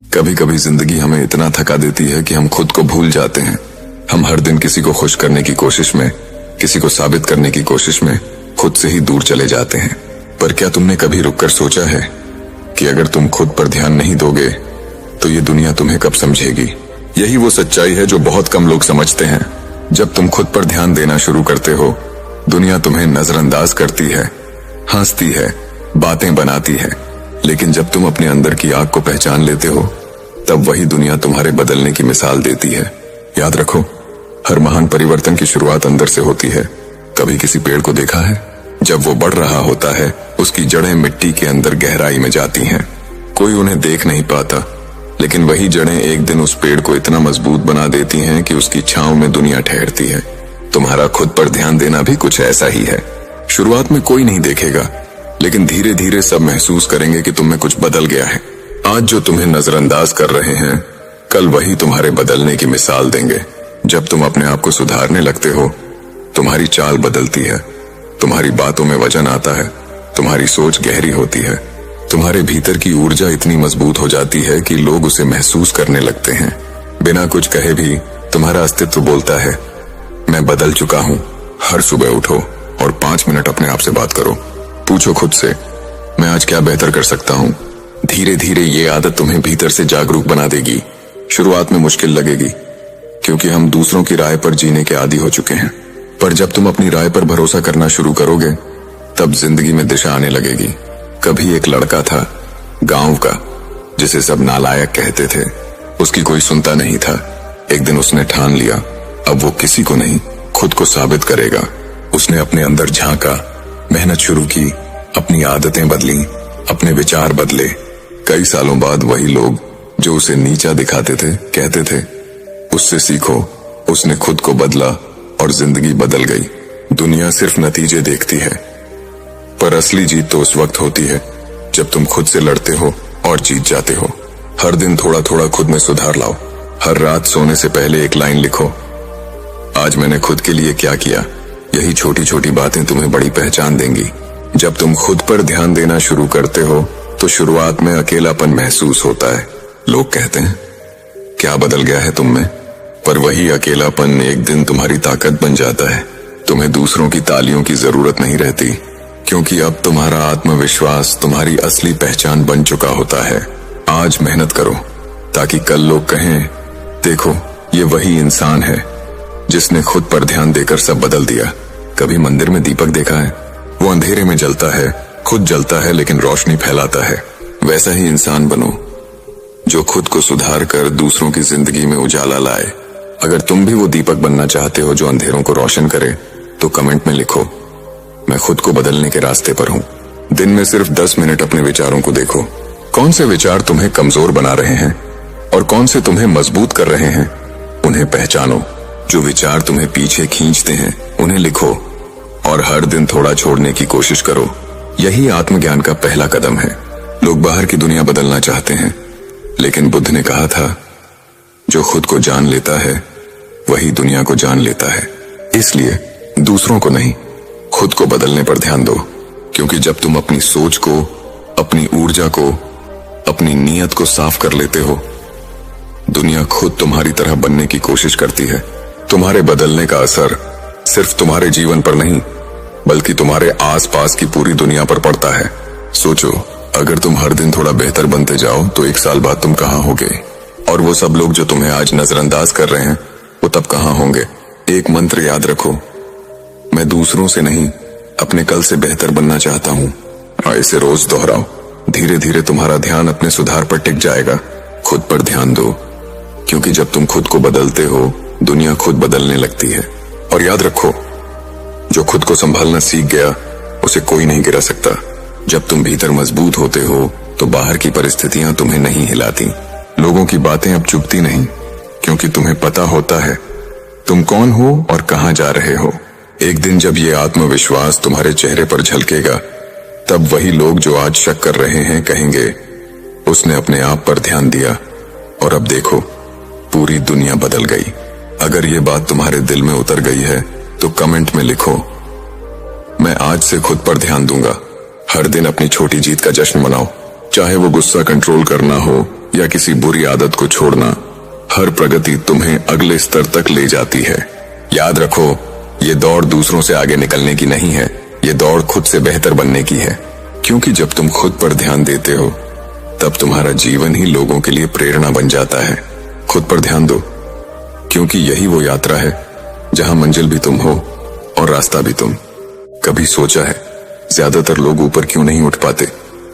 कभी कभी जिंदगी हमें इतना थका देती है कि हम खुद को भूल जाते हैं। हम हर दिन किसी को खुश करने की कोशिश में, किसी को साबित करने की कोशिश में खुद से ही दूर चले जाते हैं। पर क्या तुमने कभी रुककर सोचा है कि अगर तुम खुद पर ध्यान नहीं दोगे तो ये दुनिया तुम्हें कब समझेगी? यही वो सच्चाई है जो बहुत कम लोग समझते हैं। जब तुम खुद पर ध्यान देना शुरू करते हो, दुनिया तुम्हें नजरअंदाज करती है, हंसती है, बातें बनाती है। लेकिन जब तुम अपने अंदर की आग को पहचान लेते हो, तब वही दुनिया तुम्हारे बदलने की मिसाल देती है। याद रखो, हर महान परिवर्तन की शुरुआत अंदर से होती है। कभी किसी पेड़ को देखा है? जब वो बढ़ रहा होता है, उसकी जड़ें मिट्टी के अंदर गहराई में जाती हैं। कोई उन्हें देख नहीं पाता, लेकिन वही जड़ें एक दिन उस पेड़ को इतना मजबूत बना देती हैं कि उसकी छांव में दुनिया ठहरती है। तुम्हारा खुद पर ध्यान देना भी कुछ ऐसा ही है। शुरुआत में कोई नहीं देखेगा, लेकिन धीरे धीरे सब महसूस करेंगे कि तुम में कुछ बदल गया है। आज जो तुम्हें नजरअंदाज कर रहे हैं, कल वही तुम्हारे बदलने की मिसाल देंगे। जब तुम अपने आप को सुधारने लगते हो, तुम्हारी चाल बदलती है, तुम्हारी बातों में वजन आता है, तुम्हारी सोच गहरी होती है, तुम्हारे भीतर की ऊर्जा इतनी मजबूत हो जाती है कि लोग उसे महसूस करने लगते हैं। बिना कुछ कहे भी तुम्हारा अस्तित्व बोलता है, मैं बदल चुका हूँ। हर सुबह उठो और 5 मिनट अपने आप से बात करो। पूछो खुद से, मैं आज क्या बेहतर कर सकता हूँ? धीरे धीरे ये आदत तुम्हें भीतर से जागरूक बना देगी। शुरुआत में मुश्किल लगेगी, क्योंकि हम दूसरों की राय पर जीने के आदी हो चुके हैं। पर जब तुम अपनी राय पर भरोसा करना शुरू करोगे, तब जिंदगी में दिशा आने लगेगी। कभी एक लड़का था, गांव का, जिसे सब नालायक कहते थे। उसकी कोई सुनता नहीं था। एक दिन उसने ठान लिया, अब वो किसी को नहीं, खुद को साबित करेगा। उसने अपने अंदर झांका, मेहनत शुरू की, अपनी आदतें बदली, अपने विचार बदले। कई सालों बाद वही लोग जो उसे नीचा दिखाते थे, कहते थे, उससे सीखो। उसने खुद को बदला और जिंदगी बदल गई। दुनिया सिर्फ नतीजे देखती है, पर असली जीत तो उस वक्त होती है जब तुम खुद से लड़ते हो और जीत जाते हो। हर दिन थोड़ा थोड़ा खुद में सुधार लाओ। हर रात सोने से पहले एक लाइन लिखो, आज मैंने खुद के लिए क्या किया। यही छोटी छोटी बातें तुम्हें बड़ी पहचान देंगी। जब तुम खुद पर ध्यान देना शुरू करते हो, तो शुरुआत में अकेलापन महसूस होता है। लोग कहते हैं, क्या बदल गया है तुम में? पर वही अकेलापन एक दिन तुम्हारी ताकत बन जाता है। तुम्हें दूसरों की तालियों की जरूरत नहीं रहती, क्योंकि अब तुम्हारा आत्मविश्वास तुम्हारी असली पहचान बन चुका होता है। आज मेहनत करो, ताकि कल लोग कहें, देखो ये वही इंसान है जिसने खुद पर ध्यान देकर सब बदल दिया। कभी मंदिर में दीपक देखा है? वो अंधेरे में जलता है, खुद जलता है, लेकिन रोशनी फैलाता है। वैसा ही इंसान बनो, जो खुद को सुधार कर दूसरों की जिंदगी में उजाला लाए। अगर तुम भी वो दीपक बनना चाहते हो जो अंधेरों को रोशन करे, तो कमेंट में लिखो, मैं खुद को बदलने के रास्ते पर हूँ। दिन में सिर्फ 10 मिनट अपने विचारों को देखो। कौन से विचार तुम्हें कमजोर बना रहे हैं और कौन से तुम्हें मजबूत कर रहे हैं, उन्हें पहचानो। जो विचार तुम्हें पीछे खींचते हैं, उन्हें लिखो और हर दिन थोड़ा छोड़ने की कोशिश करो। यही आत्मज्ञान का पहला कदम है। लोग बाहर की दुनिया बदलना चाहते हैं, लेकिन बुद्ध ने कहा था, जो खुद को जान लेता है वही दुनिया को जान लेता है। इसलिए दूसरों को नहीं, खुद को बदलने पर ध्यान दो, क्योंकि जब तुम अपनी सोच को, अपनी ऊर्जा को, अपनी नीयत को साफ कर लेते हो, दुनिया खुद तुम्हारी तरह बनने की कोशिश करती है। तुम्हारे बदलने का असर सिर्फ तुम्हारे जीवन पर नहीं, बल्कि तुम्हारे आसपास की पूरी दुनिया पर पड़ता है। सोचो, अगर तुम हर दिन थोड़ा बेहतर बनते जाओ, तो 1 साल बाद तुम कहाँ होगे? और वो सब लोग जो तुम्हें आज नजरअंदाज कर रहे हैं, वो तब कहाँ होंगे? एक मंत्र याद रखो, मैं दूसरों से नहीं, अपने कल से बेहतर बनना चाहता हूँ। और इसे रोज दोहराओ। धीरे धीरे तुम्हारा ध्यान अपने सुधार पर टिक जाएगा। खुद पर ध्यान दो, क्योंकि जब तुम खुद को बदलते हो, दुनिया खुद बदलने लगती है। और याद रखो, जो खुद को संभालना सीख गया, उसे कोई नहीं गिरा सकता। जब तुम भीतर मजबूत होते हो, तो बाहर की परिस्थितियां तुम्हें नहीं हिलाती। लोगों की बातें अब चुभती नहीं, क्योंकि तुम्हें पता होता है तुम कौन हो और कहां जा रहे हो। एक दिन जब ये आत्मविश्वास तुम्हारे चेहरे पर झलकेगा, तब वही लोग जो आज शक कर रहे हैं कहेंगे, उसने अपने आप पर ध्यान दिया और अब देखो, पूरी दुनिया बदल गई। अगर ये बात तुम्हारे दिल में उतर गई है, तो कमेंट में लिखो, मैं आज से खुद पर ध्यान दूंगा। हर दिन अपनी छोटी जीत का जश्न मनाओ, चाहे वो गुस्सा कंट्रोल करना हो, या किसी बुरी आदत को छोड़ना, हर प्रगति तुम्हें अगले स्तर तक ले जाती है। याद रखो, ये दौड़ दूसरों से आगे निकलने की नहीं है, ये दौड़ खुद से बेहतर बनने की है। क्योंकि जब तुम खुद पर ध्यान देते हो तब तुम्हारा जीवन ही लोगों के लिए प्रेरणा बन जाता है। खुद पर ध्यान दो, क्योंकि यही वो यात्रा है जहां मंजिल भी तुम हो और रास्ता भी तुम। कभी सोचा है ज्यादातर लोग ऊपर क्यों नहीं उठ पाते?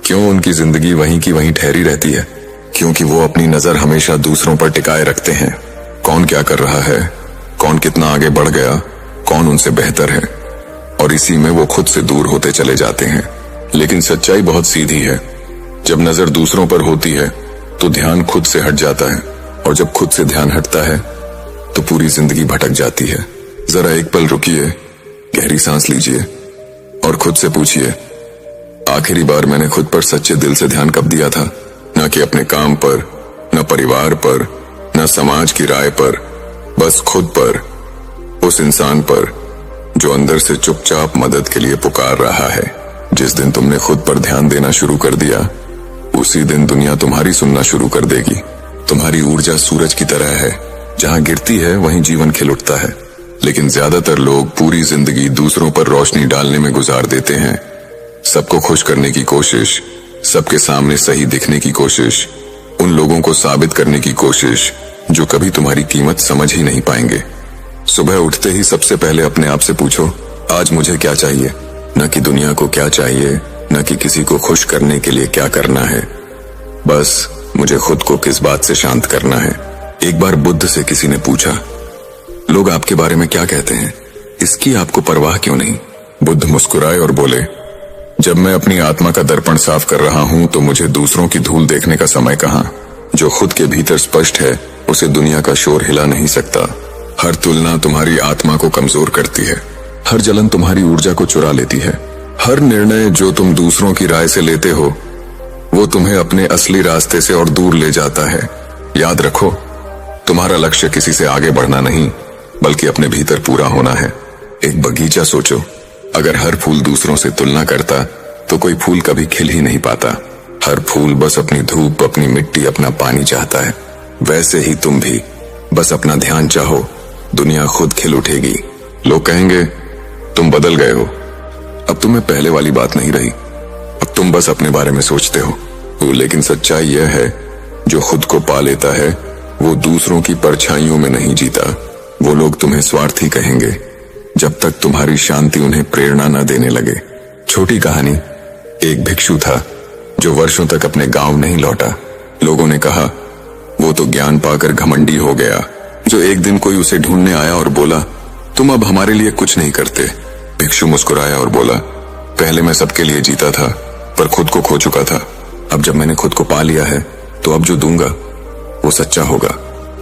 क्यों उनकी जिंदगी वहीं की वहीं ठहरी रहती है? क्योंकि वो अपनी नजर हमेशा दूसरों पर टिकाए रखते हैं। कौन क्या कर रहा है, कौन कितना आगे बढ़ गया, कौन उनसे बेहतर है, और इसी में वो खुद से दूर होते चले जाते हैं। लेकिन सच्चाई बहुत सीधी है, जब नजर दूसरों पर होती है तो ध्यान खुद से हट जाता है, और जब खुद से ध्यान हटता है तो पूरी जिंदगी भटक जाती है। जरा एक पल रुकिए, गहरी सांस लीजिए और खुद से पूछिए, आखिरी बार मैंने खुद पर सच्चे दिल से ध्यान कब दिया था? न कि अपने काम पर, न परिवार पर, न समाज की राय पर, बस खुद पर, उस इंसान पर जो अंदर से चुपचाप मदद के लिए पुकार रहा है। जिस दिन तुमने खुद पर ध्यान देना शुरू कर दिया, उसी दिन दुनिया तुम्हारी सुनना शुरू कर देगी। तुम्हारी ऊर्जा सूरज की तरह है, जहां गिरती है वहीं जीवन खिल उठता है। लेकिन ज्यादातर लोग पूरी जिंदगी दूसरों पर रोशनी डालने में गुजार देते हैं। सबको खुश करने की कोशिश, सबके सामने सही दिखने की कोशिश, उन लोगों को साबित करने की कोशिश जो कभी तुम्हारी कीमत समझ ही नहीं पाएंगे। सुबह उठते ही सबसे पहले अपने आप से पूछो, आज मुझे क्या चाहिए? न कि दुनिया को क्या चाहिए, न कि किसी को खुश करने के लिए क्या करना है, बस मुझे खुद को किस बात से शांत करना है। एक बार बुद्ध से किसी ने पूछा, लोग आपके बारे में क्या कहते हैं, इसकी आपको परवाह क्यों नहीं? बुद्ध मुस्कुराए और बोले, जब मैं अपनी आत्मा का दर्पण साफ कर रहा हूं तो मुझे दूसरों की धूल देखने का समय कहां। जो खुद के भीतर स्पष्ट है उसे दुनिया का शोर हिला नहीं सकता। हर तुलना तुम्हारी आत्मा को कमजोर करती है, हर जलन तुम्हारी ऊर्जा को चुरा लेती है। हर निर्णय जो तुम दूसरों की राय से लेते हो वो तुम्हें अपने असली रास्ते से और दूर ले जाता है। याद रखो, तुम्हारा लक्ष्य किसी से आगे बढ़ना नहीं बल्कि अपने भीतर पूरा होना है। एक बगीचा सोचो, अगर हर फूल दूसरों से तुलना करता तो कोई फूल कभी खिल ही नहीं पाता। हर फूल बस अपनी धूप, अपनी मिट्टी, अपना पानी चाहता है। वैसे ही तुम भी बस अपना ध्यान चाहो, दुनिया खुद खिल उठेगी। लोग कहेंगे तुम बदल गए हो, अब तुम्हें पहले वाली बात नहीं रही, अब तुम बस अपने बारे में सोचते हो। लेकिन सच्चाई यह है, जो खुद को पा लेता है वो दूसरों की परछाइयों में नहीं जीता। वो लोग तुम्हें स्वार्थी कहेंगे जब तक तुम्हारी शांति उन्हें प्रेरणा न देने लगे। छोटी कहानी, एक भिक्षु था जो वर्षों तक अपने गांव नहीं लौटा। लोगों ने कहा वो तो ज्ञान पाकर घमंडी हो गया। जो एक दिन कोई उसे ढूंढने आया और बोला, तुम अब हमारे लिए कुछ नहीं करते। भिक्षु मुस्कुराया और बोला, पहले मैं सबके लिए जीता था पर खुद को खो चुका था। अब जब मैंने खुद को पा लिया है तो अब जो दूंगा वो सच्चा होगा।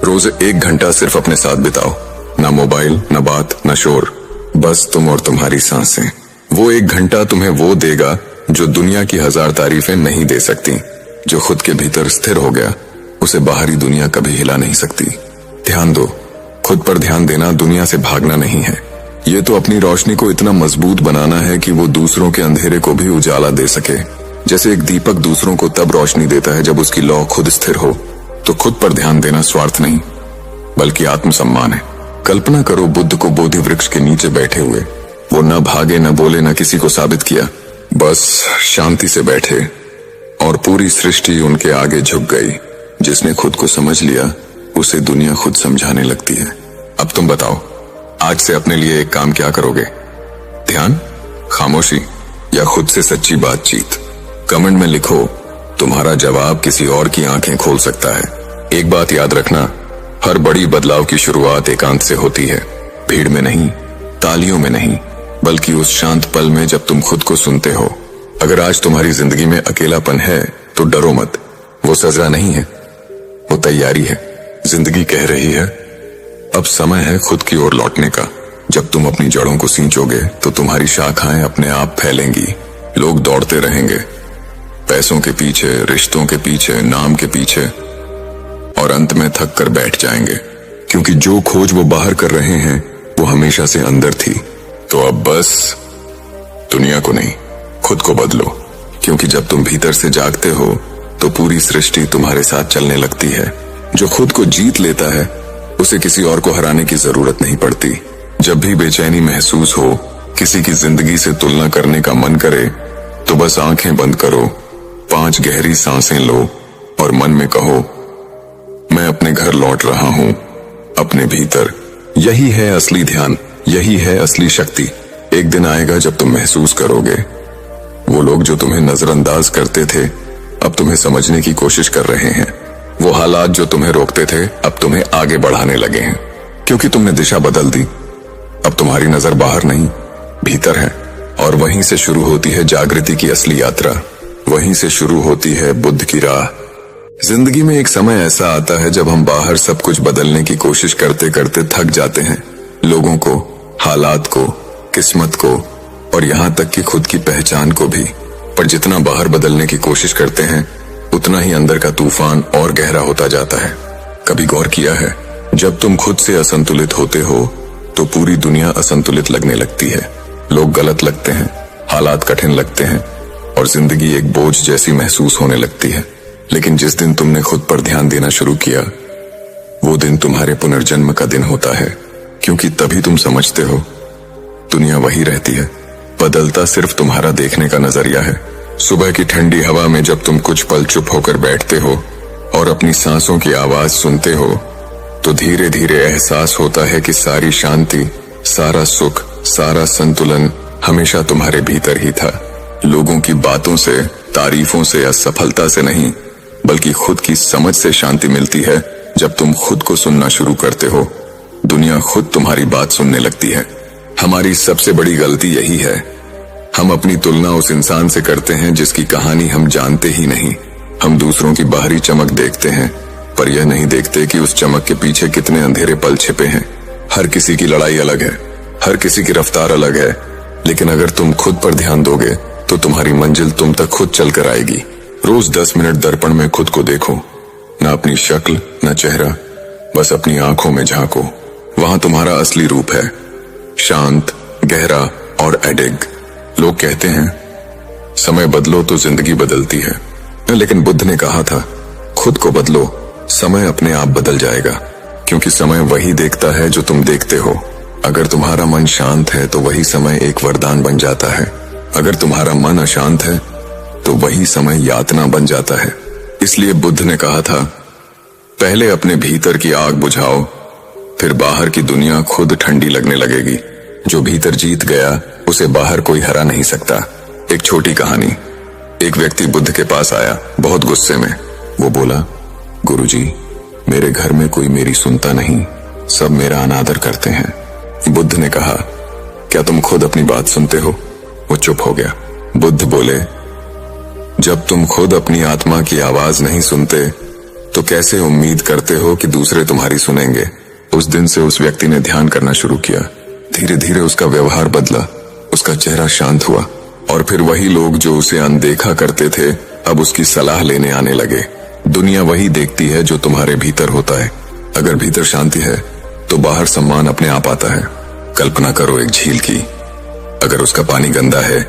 रोज 1 घंटा सिर्फ अपने साथ बिताओ, ना मोबाइल, ना बात, ना शोर, बस तुम और तुम्हारी सांसें। वो 1 घंटा तुम्हें वो देगा जो दुनिया की 1000 तारीफें नहीं दे सकती। जो खुद के भीतर स्थिर हो गया उसे बाहरी दुनिया कभी हिला नहीं सकती। ध्यान दो, खुद पर ध्यान देना दुनिया से भागना नहीं है, ये तो अपनी रोशनी को इतना मजबूत बनाना है कि वो दूसरों के अंधेरे को भी उजाला दे सके। जैसे एक दीपक दूसरों को तब रोशनी देता है जब उसकी लौ खुद स्थिर हो, तो खुद पर ध्यान देना स्वार्थ नहीं बल्कि आत्मसम्मान है। कल्पना करो बुद्ध को बोधि वृक्ष के नीचे बैठे हुए। वो न भागे, न बोले, न किसी को साबित किया, बस शांति से बैठे और पूरी सृष्टि उनके आगे झुक गई। जिसने खुद को समझ लिया उसे दुनिया खुद समझाने लगती है। अब तुम बताओ, आज से अपने लिए एक काम क्या करोगे? ध्यान, खामोशी या खुद से सच्ची बातचीत? कमेंट में लिखो, तुम्हारा जवाब किसी और की आंखें खोल सकता है। एक बात याद रखना, हर बड़ी बदलाव की शुरुआत एकांत से होती है, भीड़ में नहीं, तालियों में नहीं, बल्कि उस शांत पल में जब तुम खुद को सुनते हो। अगर आज तुम्हारी जिंदगी में अकेलापन है तो डरो मत, वो सजा नहीं है, वो तैयारी है। जिंदगी कह रही है अब समय है खुद की ओर लौटने का। जब तुम अपनी जड़ों को सींचोगे तो तुम्हारी शाखाएं अपने आप फैलेंगी। लोग दौड़ते रहेंगे, पैसों के पीछे, रिश्तों के पीछे, नाम के पीछे, और अंत में थक कर बैठ जाएंगे, क्योंकि जो खोज वो बाहर कर रहे हैं वो हमेशा से अंदर थी। तो अब बस दुनिया को नहीं, खुद को बदलो, क्योंकि जब तुम भीतर से जागते हो तो पूरी सृष्टि तुम्हारे साथ चलने लगती है। जो खुद को जीत लेता है उसे किसी और को हराने की जरूरत नहीं पड़ती। जब भी बेचैनी महसूस हो, किसी की जिंदगी से तुलना करने का मन करे, तो बस आंखें बंद करो, 5 गहरी सांसें लो और मन में कहो, मैं अपने घर लौट रहा हूं, अपने भीतर। यही है असली ध्यान, यही है असली शक्ति। एक दिन आएगा जब तुम महसूस करोगे, वो लोग जो तुम्हें नजरअंदाज करते थे अब तुम्हें समझने की कोशिश कर रहे हैं। वो हालात जो तुम्हें रोकते थे अब तुम्हें आगे बढ़ाने लगे हैं, क्योंकि तुमने दिशा बदल दी। अब तुम्हारी नजर बाहर नहीं, भीतर है। और वहीं से शुरू होती है जागृति की असली यात्रा, वहीं से शुरू होती है बुद्ध की राह। जिंदगी में एक समय ऐसा आता है जब हम बाहर सब कुछ बदलने की कोशिश करते करते थक जाते हैं, लोगों को, हालात को, किस्मत को और यहां तक कि खुद की पहचान को भी। पर जितना बाहर बदलने की कोशिश करते हैं उतना ही अंदर का तूफान और गहरा होता जाता है। कभी गौर किया है, जब तुम खुद से असंतुलित होते हो तो पूरी दुनिया असंतुलित लगने लगती है। लोग गलत लगते हैं, हालात कठिन लगते हैं और जिंदगी एक बोझ जैसी महसूस होने लगती है। लेकिन जिस दिन तुमने खुद पर ध्यान देना शुरू किया, वो दिन तुम्हारे पुनर्जन्म का दिन होता है, क्योंकि तभी तुम समझते हो दुनिया वही रहती है, बदलता सिर्फ तुम्हारा देखने का नजरिया है। सुबह की ठंडी हवा में जब तुम कुछ पल चुप होकर बैठते हो और अपनी सांसों की आवाज सुनते हो, तो धीरे धीरे एहसास होता है कि सारी शांति, सारा सुख, सारा संतुलन हमेशा तुम्हारे भीतर ही था। लोगों की बातों से, तारीफों से या सफलता से नहीं, बल्कि खुद की समझ से शांति मिलती है। जब तुम खुद को सुनना शुरू करते हो, दुनिया खुद तुम्हारी बात सुनने लगती है। हमारी सबसे बड़ी गलती यही है, हम अपनी तुलना उस इंसान से करते हैं जिसकी कहानी हम जानते ही नहीं। हम दूसरों की बाहरी चमक देखते हैं, पर यह नहीं देखते कि उस चमक के पीछे कितने अंधेरे पल छिपे हैं। हर किसी की लड़ाई अलग है, हर किसी की रफ्तार अलग है, लेकिन अगर तुम खुद पर ध्यान दोगे तो तुम्हारी मंजिल तुम तक खुद चलकर आएगी। रोज 10 मिनट दर्पण में खुद को देखो, न अपनी शक्ल न चेहरा, बस अपनी आंखों में झांको। वहां तुम्हारा असली रूप है, शांत, गहरा और अडिग। लोग कहते हैं समय बदलो तो जिंदगी बदलती है, लेकिन बुद्ध ने कहा था खुद को बदलो, समय अपने आप बदल जाएगा, क्योंकि समय वही देखता है जो तुम देखते हो। अगर तुम्हारा मन शांत है तो वही समय एक वरदान बन जाता है, अगर तुम्हारा मन अशांत है तो वही समय यातना बन जाता है। इसलिए बुद्ध ने कहा था, पहले अपने भीतर की आग बुझाओ, फिर बाहर की दुनिया खुद ठंडी लगने लगेगी। जो भीतर जीत गया उसे बाहर कोई हरा नहीं सकता। एक छोटी कहानी। एक व्यक्ति बुद्ध के पास आया, बहुत गुस्से में। वो बोला, गुरुजी, मेरे घर में कोई मेरी सुनता नहीं, सब मेरा अनादर करते हैं। बुद्ध ने कहा, क्या तुम खुद अपनी बात सुनते हो? वो चुप हो गया। बुद्ध बोले, जब तुम खुद अपनी आत्मा की आवाज नहीं सुनते तो कैसे उम्मीद करते हो कि दूसरे तुम्हारी सुनेंगे? उस दिन से उस व्यक्ति ने ध्यान करना शुरू किया। धीरे धीरे उसका व्यवहार बदला, उसका चेहरा शांत हुआ और फिर वही लोग जो उसे अनदेखा करते थे अब उसकी सलाह लेने आने लगे। दुनिया वही देखती है जो तुम्हारे भीतर होता है। अगर भीतर शांति है तो बाहर सम्मान अपने आप आता है। कल्पना करो एक झील की, अगर उसका पानी गंदा है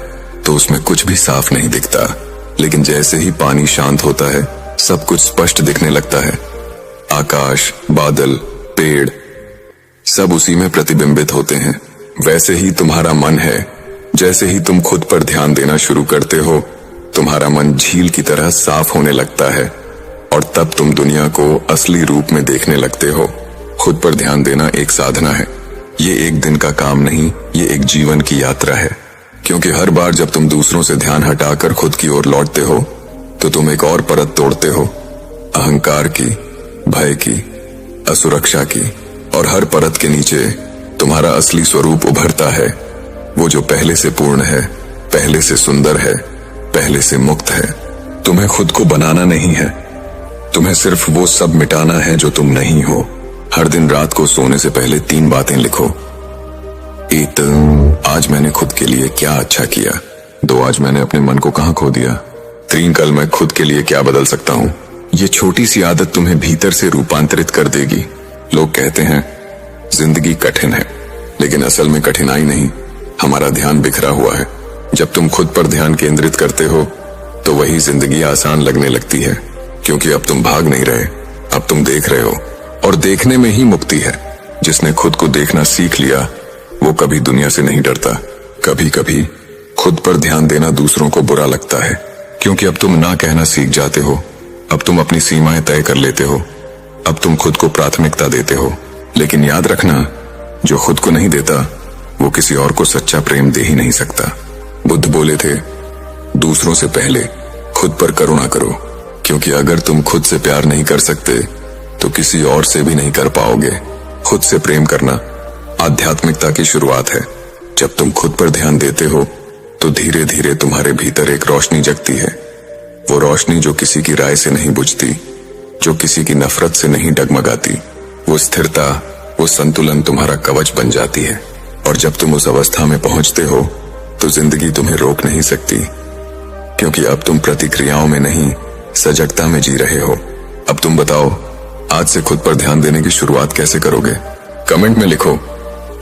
तो उसमें कुछ भी साफ नहीं दिखता, लेकिन जैसे ही पानी शांत होता है सब कुछ स्पष्ट दिखने लगता है। आकाश, बादल, पेड़ सब उसी में प्रतिबिंबित होते हैं। वैसे ही तुम्हारा मन है। जैसे ही तुम खुद पर ध्यान देना शुरू करते हो, तुम्हारा मन झील की तरह साफ होने लगता है और तब तुम दुनिया को असली रूप में देखने लगते हो। खुद पर ध्यान देना एक साधना है। ये एक दिन का काम नहीं, ये एक जीवन की यात्रा है। क्योंकि हर बार जब तुम दूसरों से ध्यान हटाकर खुद की ओर लौटते हो तो तुम एक और परत तोड़ते हो, अहंकार की, भय की, असुरक्षा की। और हर परत के नीचे तुम्हारा असली स्वरूप उभरता है, वो जो पहले से पूर्ण है, पहले से सुंदर है, पहले से मुक्त है। तुम्हें खुद को बनाना नहीं है, तुम्हें सिर्फ वो सब मिटाना है जो तुम नहीं हो। हर दिन रात को सोने से पहले 3 बातें लिखो। 1, आज मैंने खुद के लिए क्या अच्छा किया। 2, आज मैंने अपने मन को कहां खो दिया। 3, कल मैं खुद के लिए क्या बदल सकता हूं। ये छोटी सी आदत तुम्हें भीतर से रूपांतरित कर देगी। लोग कहते हैं जिंदगी कठिन है, लेकिन असल में कठिनाई नहीं, हमारा ध्यान बिखरा हुआ है। जब तुम खुद पर ध्यान केंद्रित करते हो तो वही जिंदगी आसान लगने लगती है, क्योंकि अब तुम भाग नहीं रहे, अब तुम देख रहे हो, और देखने में ही मुक्ति है। जिसने खुद को देखना सीख लिया वो कभी दुनिया से नहीं डरता। कभी कभी खुद पर ध्यान देना दूसरों को बुरा लगता है, क्योंकि अब तुम ना कहना सीख जाते हो, अब तुम अपनी सीमाएं तय कर लेते हो, अब तुम खुद को प्राथमिकता देते हो। लेकिन याद रखना, जो खुद को नहीं देता वो किसी और को सच्चा प्रेम दे ही नहीं सकता। बुद्ध बोले थे, दूसरों से पहले खुद पर करुणा करो, क्योंकि अगर तुम खुद से प्यार नहीं कर सकते तो किसी और से भी नहीं कर पाओगे। खुद से प्रेम करना आध्यात्मिकता की शुरुआत है। जब तुम खुद पर ध्यान देते हो तो धीरे धीरे तुम्हारे भीतर एक रोशनी जगती है। वो रोशनी जो किसी की राय से नहीं बुझती, जो किसी की नफरत से नहीं डगमगाती। वो स्थिरता, वो संतुलन तुम्हारा कवच बन जाती है। और जब तुम उस अवस्था में पहुंचते हो तो जिंदगी तुम्हें रोक नहीं सकती, क्योंकि अब तुम प्रतिक्रियाओं में नहीं, सजगता में जी रहे हो। अब तुम बताओ, आज से खुद पर ध्यान देने की शुरुआत कैसे करोगे? कमेंट में लिखो।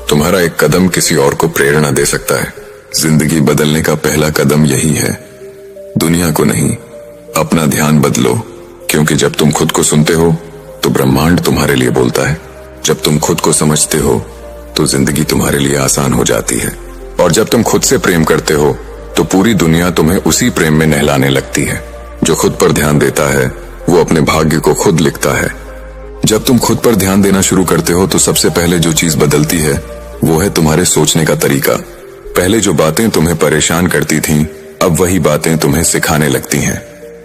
तुम्हारा एक कदम किसी और को प्रेरणा दे सकता है। जिंदगी बदलने का पहला कदम यही है। दुनिया को नहीं, अपना ध्यान बदलो, क्योंकि जब तुम खुद को सुनते हो तो ब्रह्मांड तुम्हारे लिए बोलता है। जब तुम खुद को समझते हो तो जिंदगी तुम्हारे लिए आसान हो जाती है। और जब तुम खुद से प्रेम करते हो तो पूरी दुनिया तुम्हें उसी प्रेम में नहलाने लगती है। जो खुद पर ध्यान देता है वो अपने भाग्य को खुद लिखता है। जब तुम खुद पर ध्यान देना शुरू करते हो तो सबसे पहले जो चीज बदलती है वो है तुम्हारे सोचने का तरीका। पहले जो बातें तुम्हें परेशान करती थीं, अब वही बातें तुम्हें सिखाने लगती हैं।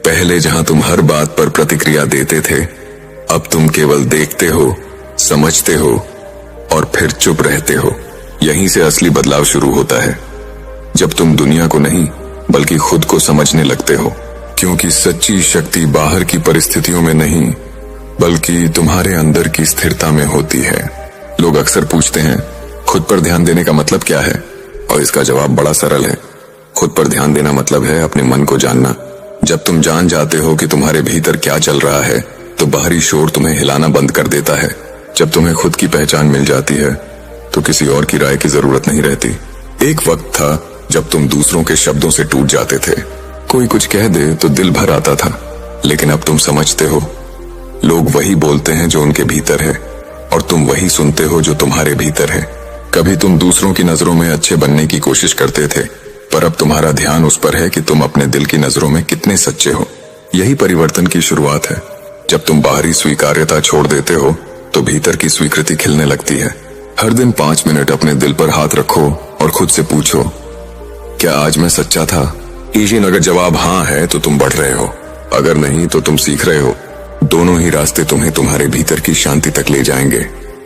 पहले जहां तुम हर बात पर प्रतिक्रिया देते थे, अब तुम केवल देखते हो, समझते हो और फिर चुप रहते हो। यहीं से असली बदलाव शुरू होता है, जब तुम दुनिया को नहीं बल्कि खुद को समझने लगते हो। क्योंकि सच्ची शक्ति बाहर की परिस्थितियों में नहीं बल्कि तुम्हारे अंदर की स्थिरता में होती है। लोग अक्सर पूछते हैं, खुद पर ध्यान देने का मतलब क्या है? और इसका जवाब बड़ा सरल है। खुद पर ध्यान देना मतलब है अपने मन को जानना। जब तुम जान जाते हो कि तुम्हारे भीतर क्या चल रहा है तो बाहरी शोर तुम्हें हिलाना बंद कर देता है। जब तुम्हें खुद की पहचान मिल जाती है तो किसी और की राय की जरूरत नहीं रहती। एक वक्त था जब तुम दूसरों के शब्दों से टूट जाते थे। कोई कुछ कह दे तो दिल भर आता था, लेकिन अब तुम समझते हो, लोग वही बोलते हैं जो उनके भीतर है, और तुम वही सुनते हो जो तुम्हारे भीतर है। कभी तुम दूसरों की नजरों में अच्छे बनने की कोशिश करते थे, पर अब तुम्हारा ध्यान उस पर है कि तुम अपने दिल की नजरों में कितने सच्चे हो। यही परिवर्तन की शुरुआत है। जब तुम बाहरी स्वीकार्यता छोड़ देते हो तो भीतर की स्वीकृति खिलने लगती है। हर दिन 5 मिनट अपने दिल पर हाथ रखो और खुद से पूछो, क्या आज मैं सच्चा था? ईशिन, अगर जवाब हाँ है तो तुम बढ़ रहे हो, अगर नहीं तो तुम सीख रहे हो। दोनों ही रास्ते तुम्हें तुम्हारे भीतर की शांति तक ले जाएंगे।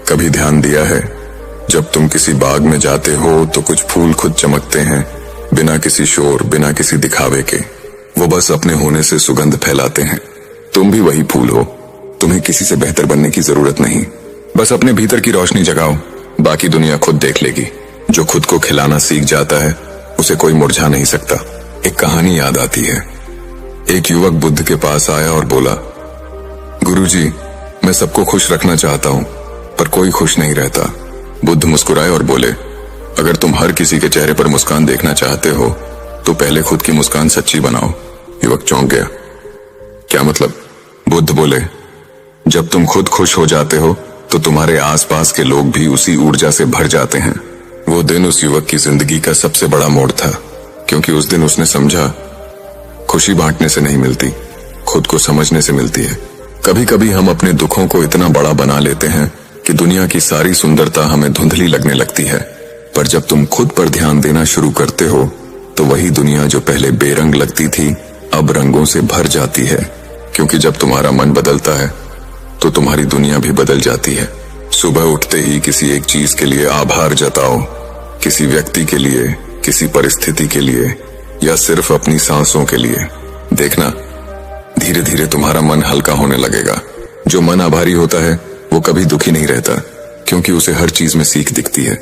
कभी ध्यान दिया है, जब तुम किसी बाग में जाते हो तो कुछ फूल खुद चमकते हैं, बिना किसी शोर, बिना किसी दिखावे के। वो बस अपने होने से सुगंध फैलाते हैं। तुम भी वही फूल हो। तुम्हें किसी से बेहतर बनने की जरूरत नहीं, बस अपने भीतर की रोशनी जगाओ, बाकी दुनिया खुद देख लेगी। जो खुद को खिलाना सीख जाता है उसे कोई मुरझा नहीं सकता। एक कहानी याद आती है। एक युवक बुद्ध के पास आया और बोला, गुरुजी, मैं सबको खुश रखना चाहता हूँ, पर कोई खुश नहीं रहता। बुद्ध मुस्कुराए और बोले, अगर तुम हर किसी के चेहरे पर मुस्कान देखना चाहते हो तो पहले खुद की मुस्कान सच्ची बनाओ। युवक चौंक गया। क्या मतलब? बुद्ध बोले, जब तुम खुद खुश हो जाते हो तो तुम्हारे आसपास के लोग भी उसी ऊर्जा से भर जाते हैं। वो दिन उस युवक की जिंदगी का सबसे बड़ा मोड़ था, क्योंकि उस दिन उसने समझा, खुशी बांटने से नहीं मिलती, खुद को समझने से मिलती है। कभी कभी हम अपने दुखों को इतना बड़ा बना लेते हैं कि दुनिया की सारी सुंदरता हमें धुंधली लगने लगती है। पर जब तुम खुद पर ध्यान देना शुरू करते हो तो वही दुनिया जो पहले बेरंग लगती थी अब रंगों से भर जाती है। क्योंकि जब तुम्हारा मन बदलता है तो तुम्हारी दुनिया भी बदल जाती है। सुबह उठते ही किसी एक चीज के लिए आभार जताओ, किसी व्यक्ति के लिए, किसी परिस्थिति के लिए, या सिर्फ अपनी सांसों के लिए। देखना, धीरे धीरे तुम्हारा मन हल्का होने लगेगा। जो मन आभारी होता है वो कभी दुखी नहीं रहता, क्योंकि उसे हर चीज में सीख दिखती है,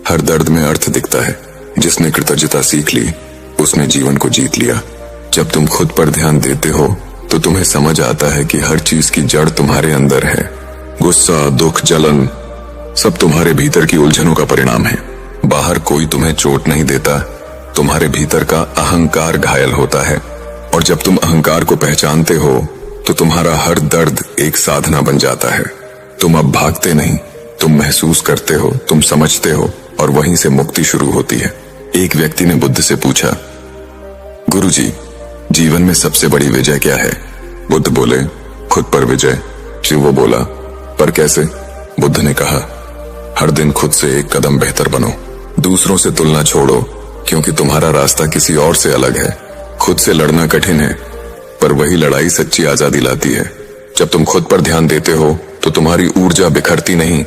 हर दर्द में अर्थ दिखता है। जिसने कृतज्ञता सीख ली उसने जीवन को जीत लिया। जब तुम खुद पर ध्यान देते हो तो तुम्हें समझ आता है कि हर चीज की जड़ तुम्हारे अंदर है। गुस्सा, दुख, जलन सब तुम्हारे भीतर की उलझनों का परिणाम है। बाहर कोई तुम्हें चोट नहीं देता, तुम्हारे भीतर का अहंकार घायल होता है। और जब तुम अहंकार को पहचानते हो तो तुम्हारा हर दर्द एक साधना बन जाता है। तुम अब भागते नहीं, तुम महसूस करते हो, तुम समझते हो, और वहीं से मुक्ति शुरू होती है। एक व्यक्ति ने बुद्ध से पूछा, गुरुजी, जीवन में सबसे बड़ी विजय क्या है? बुद्ध बोले, खुद पर विजय। शिव वो बोला, पर कैसे? बुद्ध ने कहा, हर दिन खुद से एक कदम बेहतर बनो। दूसरों से तुलना छोड़ो, क्योंकि तुम्हारा रास्ता किसी और से अलग है। खुद से लड़ना कठिन है, पर वही लड़ाई सच्ची आजादी लाती है। जब तुम खुद पर ध्यान देते हो तो तुम्हारी ऊर्जा बिखरती नहीं,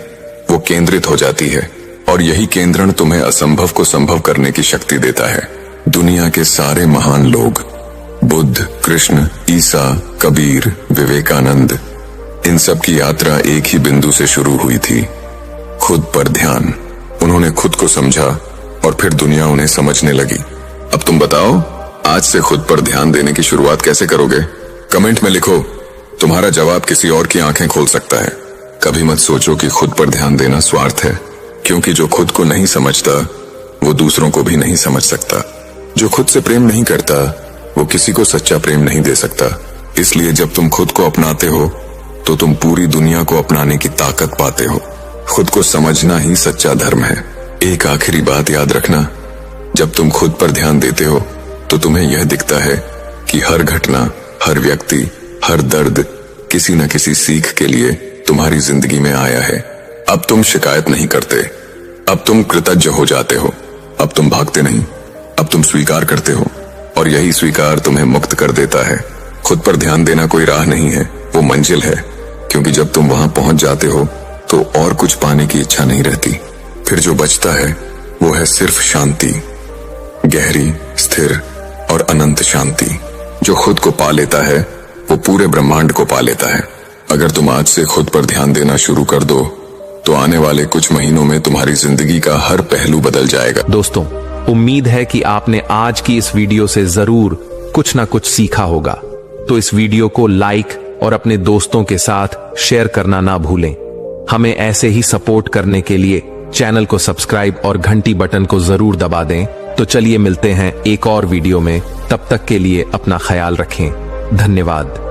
वो केंद्रित हो जाती है, और यही केंद्रण तुम्हें असंभव को संभव करने की शक्ति देता है। दुनिया के सारे महान लोग, बुद्ध, कृष्ण, ईसा, कबीर, विवेकानंद, इन सब की यात्रा एक ही बिंदु से शुरू हुई थी, खुद पर ध्यान। उन्होंने खुद को समझा और फिर दुनिया उन्हें समझने लगी। अब तुम बताओ, आज से खुद पर ध्यान देने की शुरुआत कैसे करोगे? कमेंट में लिखो, तुम्हारा जवाब किसी और की आंखें खोल सकता है। कभी मत सोचो कि खुद पर ध्यान देना स्वार्थ है, क्योंकि जो खुद को नहीं समझता वो दूसरों को भी नहीं समझ सकता। जो खुद से प्रेम नहीं करता वो किसी को सच्चा प्रेम नहीं दे सकता। इसलिए जब तुम खुद को अपनाते हो तो तुम पूरी दुनिया को अपनाने की ताकत पाते हो। खुद को समझना ही सच्चा धर्म है। एक आखिरी बात याद रखना, जब तुम खुद पर ध्यान देते हो तो तुम्हें यह दिखता है कि हर घटना, हर व्यक्ति, हर दर्द किसी न किसी सीख के लिए तुम्हारी जिंदगी में आया है। अब तुम शिकायत नहीं करते, अब तुम कृतज्ञ हो जाते हो। अब तुम भागते नहीं, अब तुम स्वीकार करते हो, और यही स्वीकार तुम्हें मुक्त कर देता है। खुद पर ध्यान देना कोई राह नहीं है, वो मंजिल है, क्योंकि जब तुम वहां पहुंच जाते हो तो और कुछ पाने की इच्छा नहीं रहती। फिर जो बचता है वो है सिर्फ शांति, गहरी, स्थिर और अनंत शांति। जो खुद को पा लेता है वो पूरे ब्रह्मांड को पा लेता है। अगर तुम आज से खुद पर ध्यान देना शुरू कर दो तो आने वाले कुछ महीनों में तुम्हारी जिंदगी का हर पहलू बदल जाएगा। दोस्तों, उम्मीद है कि आपने आज की इस वीडियो से जरूर कुछ ना कुछ सीखा होगा। तो इस वीडियो को लाइक और अपने दोस्तों के साथ शेयर करना ना भूलें। हमें ऐसे ही सपोर्ट करने के लिए चैनल को सब्सक्राइब और घंटी बटन को जरूर दबा दें। तो चलिए मिलते हैं एक और वीडियो में। तब तक के लिए अपना ख्याल रखें। धन्यवाद।